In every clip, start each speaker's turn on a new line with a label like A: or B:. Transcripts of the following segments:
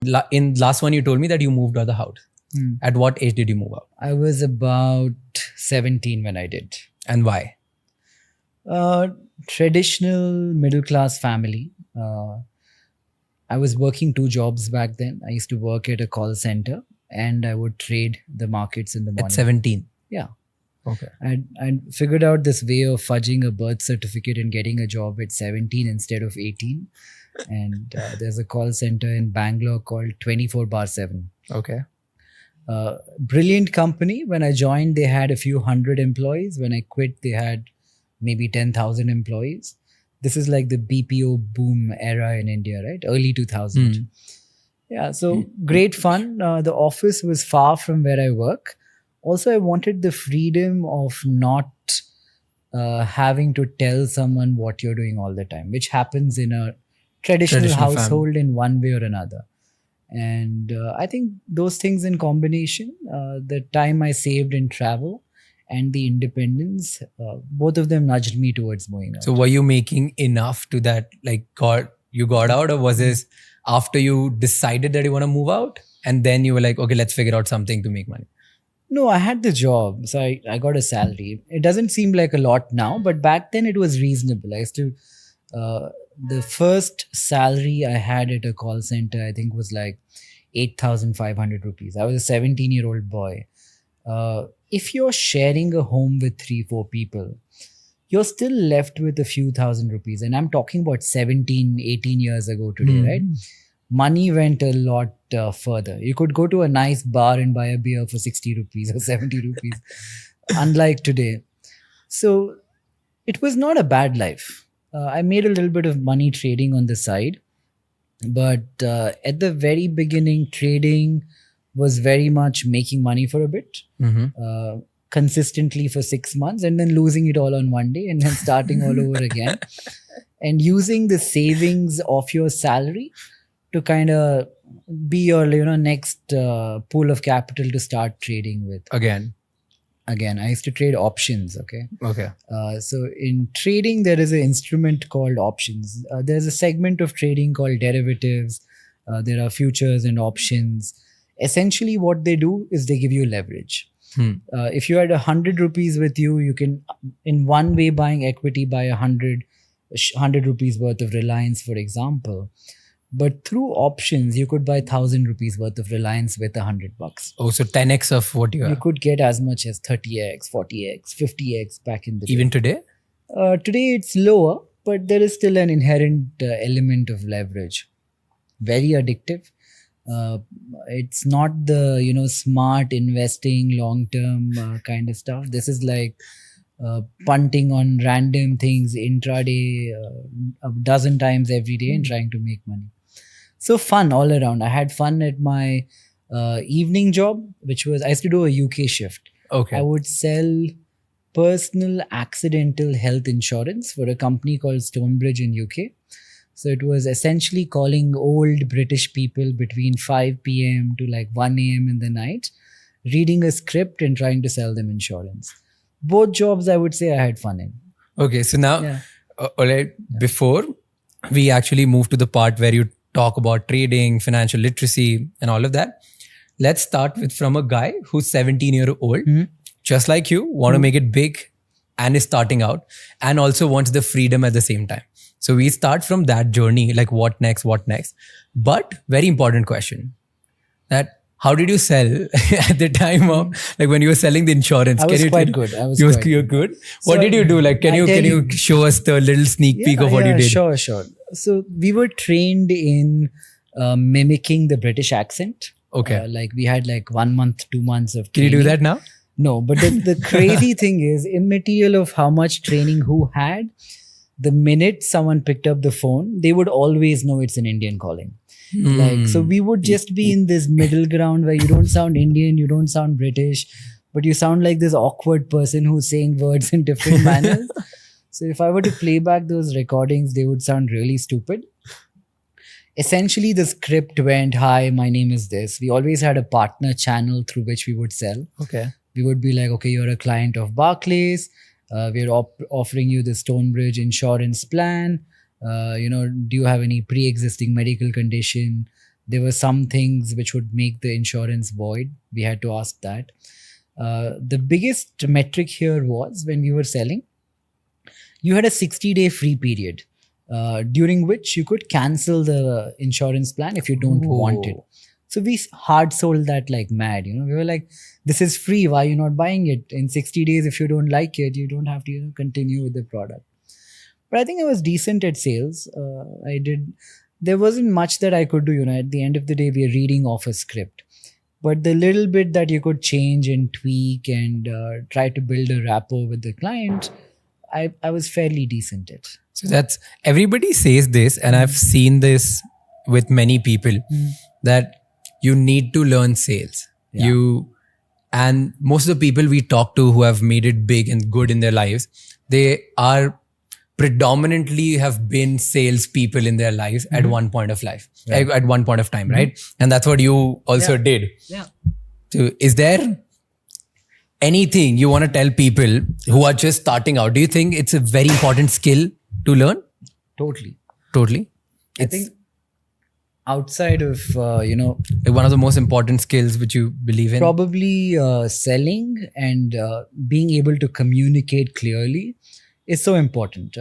A: In last one, you told me that you moved out of the house. At what age did you move out?
B: I was about 17 when I did.
A: And why?
B: Traditional middle class family. I was working 2 jobs back then. I used to work at a call center and I would trade the markets in the morning.
A: At 17?
B: Yeah.
A: Okay.
B: I figured out this way of fudging a birth certificate and getting a job at 17 instead of 18. And there's a call center in Bangalore called 24/7.
A: Okay.
B: Brilliant company. When I joined, they had a few hundred employees. When I quit, they had maybe 10,000 employees. This is like the BPO boom era in India, right? Early 2000. Yeah, so great fun. The office was far from where I work. Also, I wanted the freedom of not having to tell someone what you're doing all the time, which happens in a traditional household in one way or another. And I think those things in combination, the time I saved in travel and the independence, both of them nudged me towards moving out.
A: So were you making enough to that, like you got out, or was this after you decided that you want to move out and then you were like, okay, let's figure out something to make money?
B: No, I had the job. So I got a salary. It doesn't seem like a lot now, but back then it was reasonable. I used to, the first salary I had at a call center, I think was like 8,500 rupees. I was a 17-year-old boy. If you're sharing a home with 3-4 people, you're still left with a few thousand rupees. And I'm talking about 17, 18 years ago today, right? Money went a lot further. You could go to a nice bar and buy a beer for 60 rupees or 70 rupees, unlike today. So it was not a bad life. I made a little bit of money trading on the side. But at the very beginning, trading was very much making money for a bit, consistently for 6 months, and then losing it all on one day and then starting all over again. And using the savings of your salary to kind of be your next pool of capital to start trading with. Again, I used to trade options. Okay. So in trading, there is an instrument called options. There's a segment of trading called derivatives. There are futures and options. Essentially, what they do is they give you leverage. If you had 100 rupees with you, you can, in one way, buying equity, buy 100 rupees worth of Reliance, for example. But through options, you could buy 1,000 rupees worth of Reliance with $100.
A: Oh, so 10x of what you have.
B: You could get as much as 30x, 40x, 50x back in the day.
A: Even today?
B: Today it's lower, but there is still an inherent element of leverage. Very addictive. It's not the smart investing, long-term kind of stuff. This is like punting on random things intraday a dozen times every day and trying to make money. So fun all around. I had fun at my evening job, which was, I used to do a UK shift.
A: Okay.
B: I would sell personal accidental health insurance for a company called Stonebridge in UK. So it was essentially calling old British people between 5 p.m. to like 1 a.m. in the night, reading a script and trying to sell them insurance. Both jobs, I would say I had fun in.
A: Okay. So now, before we actually move to the part where you talk about trading, financial literacy and all of that, let's start with from a guy who's 17-year-old, just like you, want to make it big and is starting out and also wants the freedom at the same time. So we start from that journey, like what next? But very important question, that how did you sell at the time of, like when you were selling the insurance?
B: I was quite good.
A: You're good. What did you do? Like, can you show us the little sneak peek of what you did?
B: Sure. So we were trained in mimicking the British accent.
A: Okay.
B: Like we had like 1 month, 2 months of training.
A: Can you do that now?
B: No, but the crazy thing is, immaterial of how much training who had, the minute someone picked up the phone, they would always know it's an Indian calling. Like, so we would just be in this middle ground where you don't sound Indian, you don't sound British, but you sound like this awkward person who's saying words in different manners. So if I were to play back those recordings, they would sound really stupid. Essentially, the script went, hi, my name is this. We always had a partner channel through which we would sell.
A: Okay.
B: We would be like, okay, you're a client of Barclays. We're offering you the Stonebridge insurance plan. Do you have any pre-existing medical condition? There were some things which would make the insurance void. We had to ask that. The biggest metric here was when we were selling, you had a 60-day free period during which you could cancel the insurance plan if you don't want it. So we hard sold that like mad. We were like, this is free. Why are you not buying it? In 60 days, if you don't like it, you don't have to continue with the product. But I think I was decent at sales. There wasn't much that I could do. At the end of the day, we are reading off a script. But the little bit that you could change and tweak and try to build a rapport with the client, I was fairly decent at.
A: So everybody says this, and I've seen this with many people, that you need to learn sales. And most of the people we talk to who have made it big and good in their lives, they are predominantly have been salespeople in their lives at one point of life, at one point of time, right? And that's what you also did.
B: Yeah.
A: So is there anything you want to tell people who are just starting out? Do you think it's a very important skill to learn?
B: Totally.
A: I
B: think outside of,
A: one of the most important skills which you believe in?
B: Probably selling and being able to communicate clearly is so important.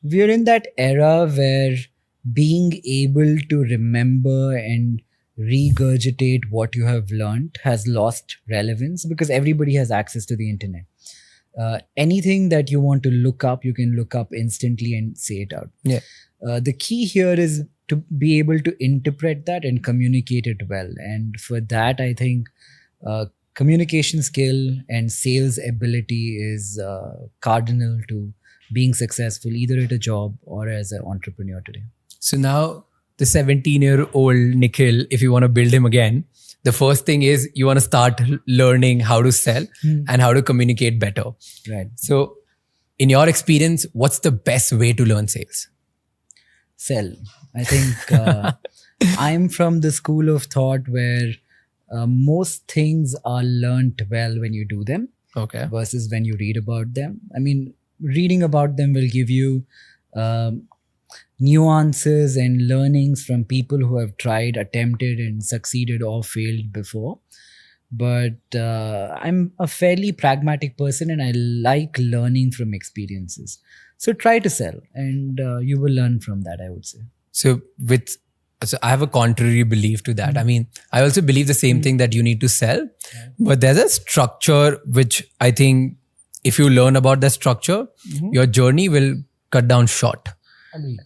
B: We're in that era where being able to remember and regurgitate what you have learned has lost relevance because everybody has access to the internet. Anything that you want to look up, you can look up instantly and say it out.
A: Yeah.
B: The key here is to be able to interpret that and communicate it well. And for that, I think communication skill and sales ability is cardinal to being successful either at a job or as an entrepreneur today.
A: So now the 17-year-old Nikhil, if you want to build him again, the first thing is you want to start learning how to sell and how to communicate better.
B: Right.
A: So in your experience, what's the best way to learn sales?
B: Sell. I think I'm from the school of thought where most things are learnt well when you do them versus when you read about them. I mean, reading about them will give you nuances and learnings from people who have tried, attempted and succeeded or failed before. But I'm a fairly pragmatic person and I like learning from experiences. So try to sell and you will learn from that, I would say.
A: So I have a contrary belief to that. I mean, I also believe the same thing that you need to sell, but there's a structure which I think if you learn about the structure, your journey will cut down short.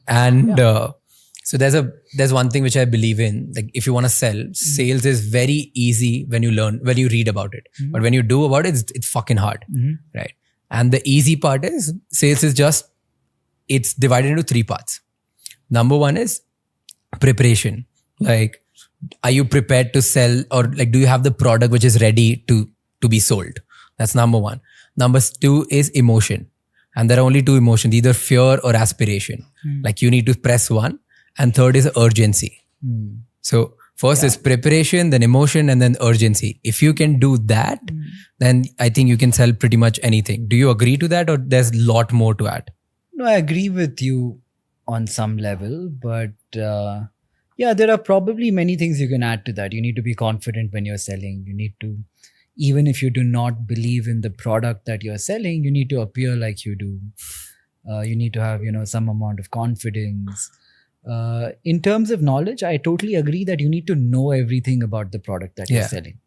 A: And so there's one thing which I believe in, like if you want to sell, sales is very easy when you read about it. But when you do about it, it's fucking hard, right? And the easy part is sales is it's divided into 3 parts. Number 1 is preparation. Like, are you prepared to sell, or like, do you have the product which is ready to be sold? That's number 1. Number 2 is emotion. And there are only 2 emotions, either fear or aspiration. Like you need to press 1. And third is urgency. So first is preparation, then emotion, and then urgency. If you can do that, then I think you can sell pretty much anything. Do you agree to that, or there's a lot more to add?
B: No, I agree with you on some level, but there are probably many things you can add to that. You need to be confident when you're selling. You need to, even if you do not believe in the product that you're selling, you need to appear like you do. You need to have, some amount of confidence. In terms of knowledge, I totally agree that you need to know everything about the product that you're selling.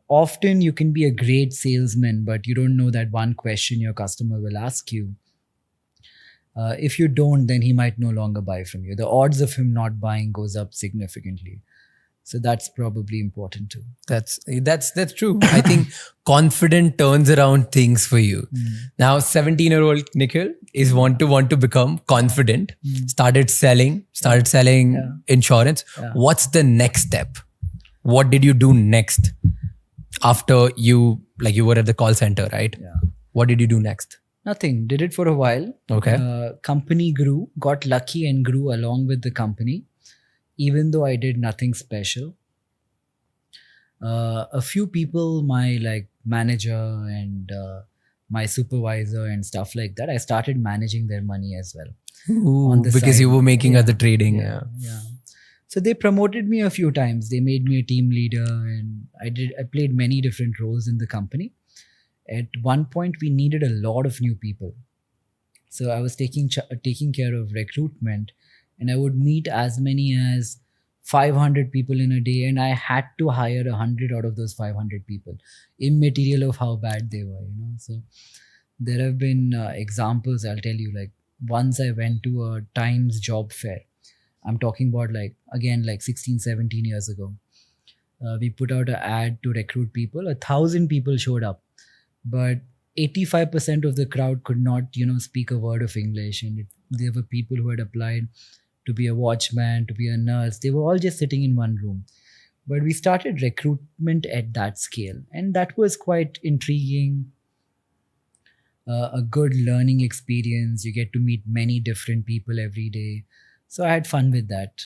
B: Often you can be a great salesman, but you don't know that one question your customer will ask you. If you don't, then he might no longer buy from you. The odds of him not buying goes up significantly. So that's probably important too.
A: That's true. I think confidence turns around things for you. Now, 17-year-old Nikhil is want to become confident. Started selling insurance. What's the next step? What did you do next after you were at the call center, right?
B: Yeah.
A: What did you do next?
B: Nothing. Did it for a while.
A: Okay.
B: Company grew, got lucky and grew along with the company. Even though I did nothing special, a few people, my manager and my supervisor and stuff like that, I started managing their money as well.
A: Because you were making other trading.
B: Yeah. So they promoted me a few times. They made me a team leader, and I played many different roles in the company. At one point, we needed a lot of new people. So I was taking care of recruitment, and I would meet as many as 500 people in a day, and I had to hire 100 out of those 500 people, immaterial of how bad they were. So there have been examples. I'll tell you, like once I went to a Times job fair. I'm talking about like 16, 17 years ago. We put out an ad to recruit people. 1,000 people showed up, but 85% of the crowd could not, speak a word of English. And there were people who had applied to be a watchman, to be a nurse. They were all just sitting in one room. But we started recruitment at that scale. And that was quite intriguing. A good learning experience. You get to meet many different people every day. So I had fun with that.